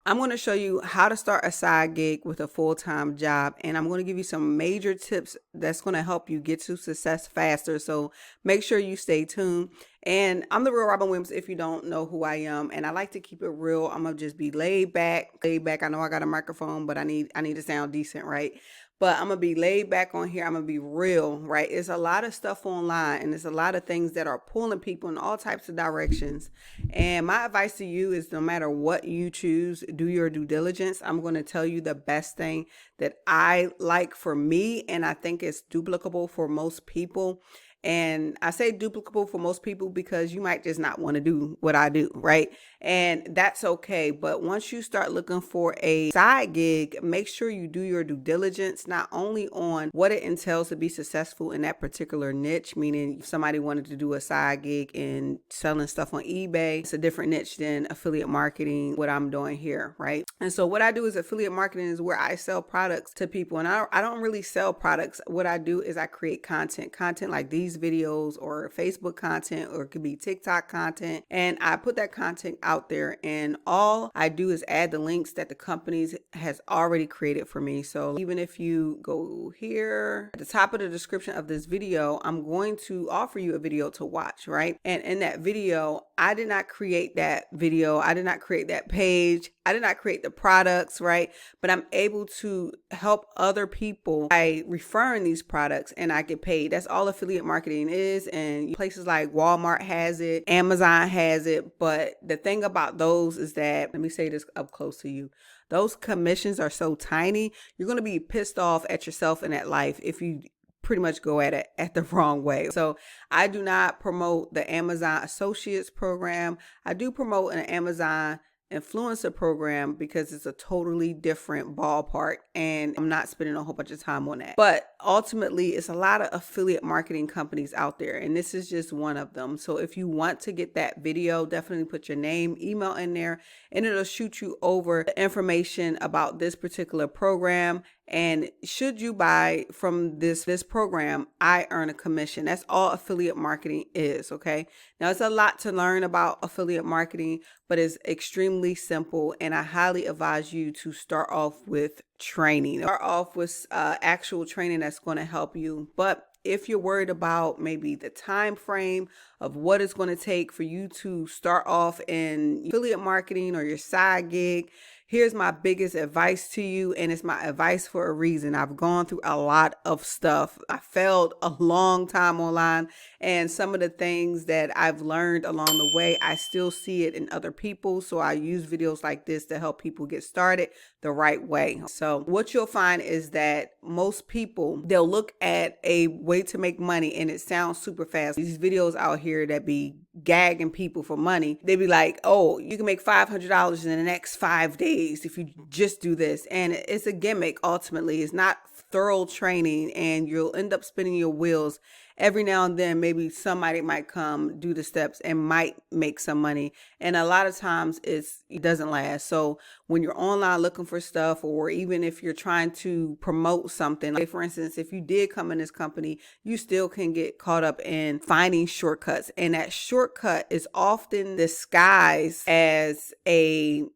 I'm going to show you how to start a side gig with a full-time job, and I'm going to give you some major tips that's going to help you get to success faster. So make sure you stay tuned. And I'm the real Robin Williams if you don't know who I am, and I like to keep it real. I'm gonna just be laid back. I know I got a microphone, but I need to sound decent, right? But I'm gonna be laid back on here. I'm gonna be real, right? It's a lot of stuff online, and there's a lot of things that are pulling people in all types of directions. And my advice to you is, no matter what you choose, do your due diligence. I'm going to tell you the best thing that I like for me, and I think it's duplicable for most people. And I say duplicable for most people because you might just not want to do what I do, right? And that's okay. But once you start looking for a side gig, make sure you do your due diligence, not only on what it entails to be successful in that particular niche, meaning if somebody wanted to do a side gig in selling stuff on eBay, it's a different niche than affiliate marketing, what I'm doing here, right? And so what I do is affiliate marketing is where I sell products to people. And I don't really sell products. What I do is I create content like these videos, or Facebook content, or it could be TikTok content. And I put that content out there, and all I do is add the links that the companies has already created for me. So even if you go here at the top of the description of this video, I'm going to offer you a video to watch, right? And in that video, I did not create that video. I did not create that page. I did not create the products, right? But I'm able to help other people by referring these products, and I get paid. That's all affiliate marketing is. And places like Walmart has it, Amazon has it. But the thing about those is that, let me say this up close to you, those commissions are so tiny, you're going to be pissed off at yourself and at life if you pretty much go at it at the wrong way. So I do not promote the Amazon Associates program. I do promote an Amazon influencer program because it's a totally different ballpark, and I'm not spending a whole bunch of time on that. But ultimately, it's a lot of affiliate marketing companies out there, and this is just one of them. So if you want to get that video, definitely put your name, email in there, and it'll shoot you over the information about this particular program. And should you buy from this program, I earn a commission. That's all affiliate marketing is, okay? Now, it's a lot to learn about affiliate marketing, but it's extremely simple, and I highly advise you to start off with training. Start off with actual training that's going to help you. But if you're worried about maybe the time frame of what it's going to take for you to start off in affiliate marketing or your side gig, here's my biggest advice to you, and it's my advice for a reason. I've gone through a lot of stuff. I failed a long time online, and some of the things that I've learned along the way, I still see it in other people. So I use videos like this to help people get started the right way. So what you'll find is that most people, they'll look at a way to make money, and it sounds super fast. These videos out here that be gagging people for money, they be like, oh, you can make $500 in the next 5 days if you just do this. And it's a gimmick. Ultimately, it's not thorough training, and you'll end up spinning your wheels. Every now and then, maybe somebody might come, do the steps, and might make some money. And a lot of times it doesn't last. So when you're online looking for stuff, or even if you're trying to promote something, like for instance, if you did come in this company, you still can get caught up in finding shortcuts. And that shortcut is often disguised as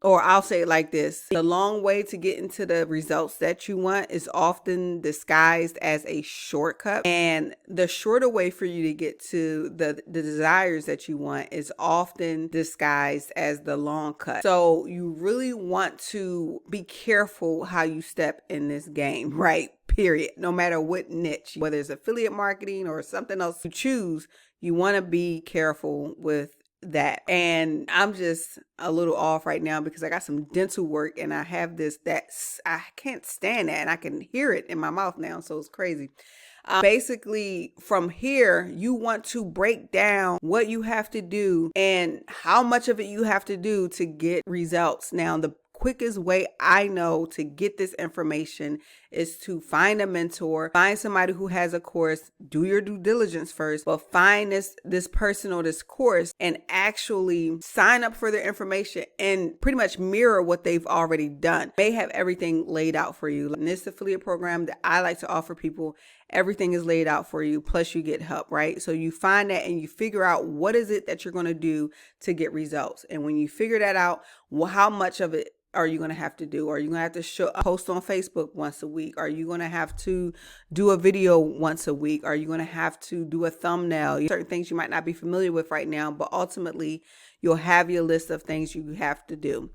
or I'll say it like this, the long way to get into the results that you want is often disguised as a shortcut. And the shorter way for you to get to the desires that you want is often disguised as the long cut. So you really want to be careful how you step in this game, right? Period. No matter what niche, whether it's affiliate marketing or something else you choose, you want to be careful with that. And I'm just a little off right now because I got some dental work, and I have this I can't stand that, and I can hear it in my mouth now. So it's crazy. Basically, from here, you want to break down what you have to do and how much of it you have to do to get results. Now, the quickest way I know to get this information is to find a mentor, find somebody who has a course, do your due diligence first, but find this person or this course and actually sign up for their information and pretty much mirror what they've already done. They have everything laid out for you. In this affiliate program that I like to offer people, everything is laid out for you, plus you get help, right? So you find that and you figure out what is it that you're going to do to get results. And when you figure that out, how much of it are you going to have to do? Are you going to have to post on Facebook once a week? Are you going to have to do a video once a week? Are you going to have to do a thumbnail? Certain things you might not be familiar with right now, but ultimately you'll have your list of things you have to do.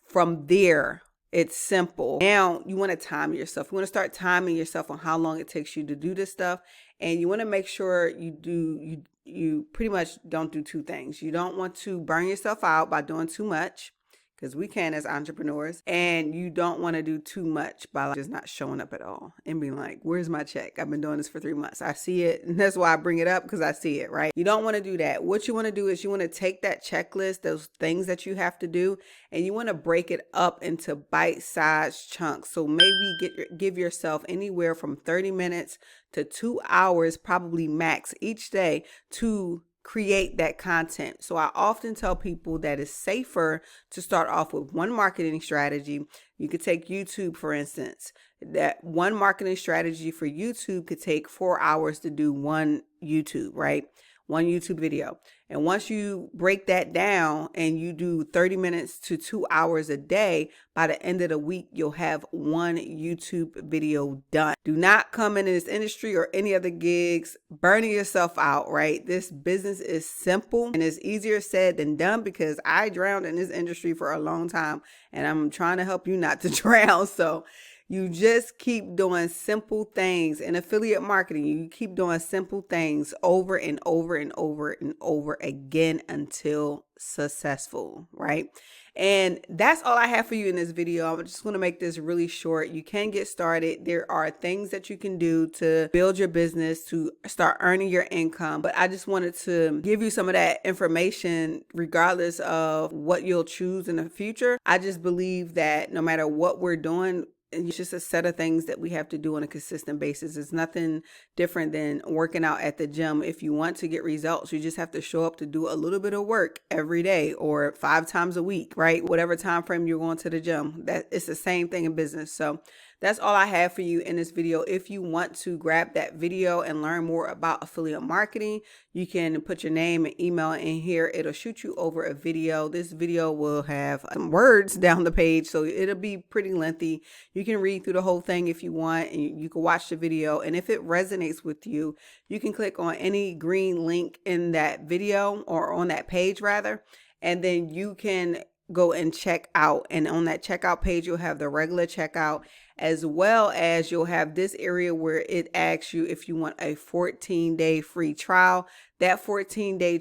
From there, it's simple. Now you want to time yourself. You want to start timing yourself on how long it takes you to do this stuff. And you want to make sure you pretty much don't do two things. You don't want to burn yourself out by doing too much, because we can as entrepreneurs, and you don't want to do too much by just not showing up at all and being like, where's my check? I've been doing this for 3 months. I see it. And that's why I bring it up, because I see it, right? You don't want to do that. What you want to do is you want to take that checklist, those things that you have to do, and you want to break it up into bite-sized chunks. So maybe give yourself anywhere from 30 minutes to 2 hours, probably max, each day to create that content. So I often tell people that it's safer to start off with one marketing strategy. You could take YouTube, for instance. That one marketing strategy for YouTube could take 4 hours to do one YouTube, right? One YouTube video. And once you break that down and you do 30 minutes to 2 hours a day, by the end of the week, you'll have one YouTube video done. Do not come into this industry or any other gigs burning yourself out, right? This business is simple and it's easier said than done, because I drowned in this industry for a long time and I'm trying to help you not to drown. So you just keep doing simple things in affiliate marketing. You keep doing simple things over and over and over and over again until successful, right? And that's all I have for you in this video. I'm just going to make this really short. You can get started. There are things that you can do to build your business, to start earning your income. But I just wanted to give you some of that information regardless of what you'll choose in the future. I just believe that no matter what we're doing, it's just a set of things that we have to do on a consistent basis. It's nothing different than working out at the gym. If you want to get results, you just have to show up to do a little bit of work every day or 5 times a week, right? Whatever time frame you're going to the gym. That it's the same thing in business. So that's all I have for you in this video. If you want to grab that video and learn more about affiliate marketing, you can put your name and email in here. It'll shoot you over a video. This video will have some words down the page, so it'll be pretty lengthy. You can read through the whole thing if you want, and you can watch the video. And if it resonates with you, you can click on any green link in that video, or on that page rather, and then you can go and check out. And on that checkout page, you'll have the regular checkout, as well as you'll have this area where it asks you if you want a 14-day free trial. That 14-day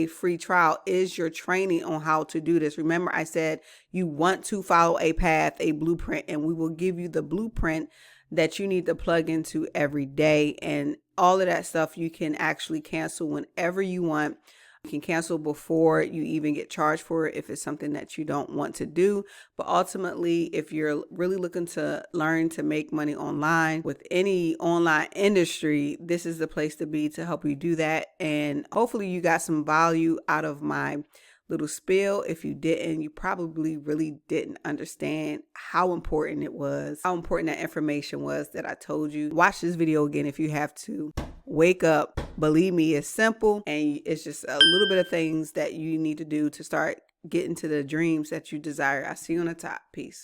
free trial is your training on how to do this. Remember, I said you want to follow a path, a blueprint, and we will give you the blueprint that you need to plug into every day. And all of that stuff you can actually cancel whenever you want. You can cancel before you even get charged for it if it's something that you don't want to do. But ultimately, if you're really looking to learn to make money online with any online industry, this is the place to be to help you do that. And hopefully you got some value out of my little spiel. If you didn't, you probably really didn't understand how important it was, how important that information was that I told you. Watch this video again if you have to. Wake up. Believe me, it's simple, and it's just a little bit of things that you need to do to start getting to the dreams that you desire. I'll see you on the top. Peace.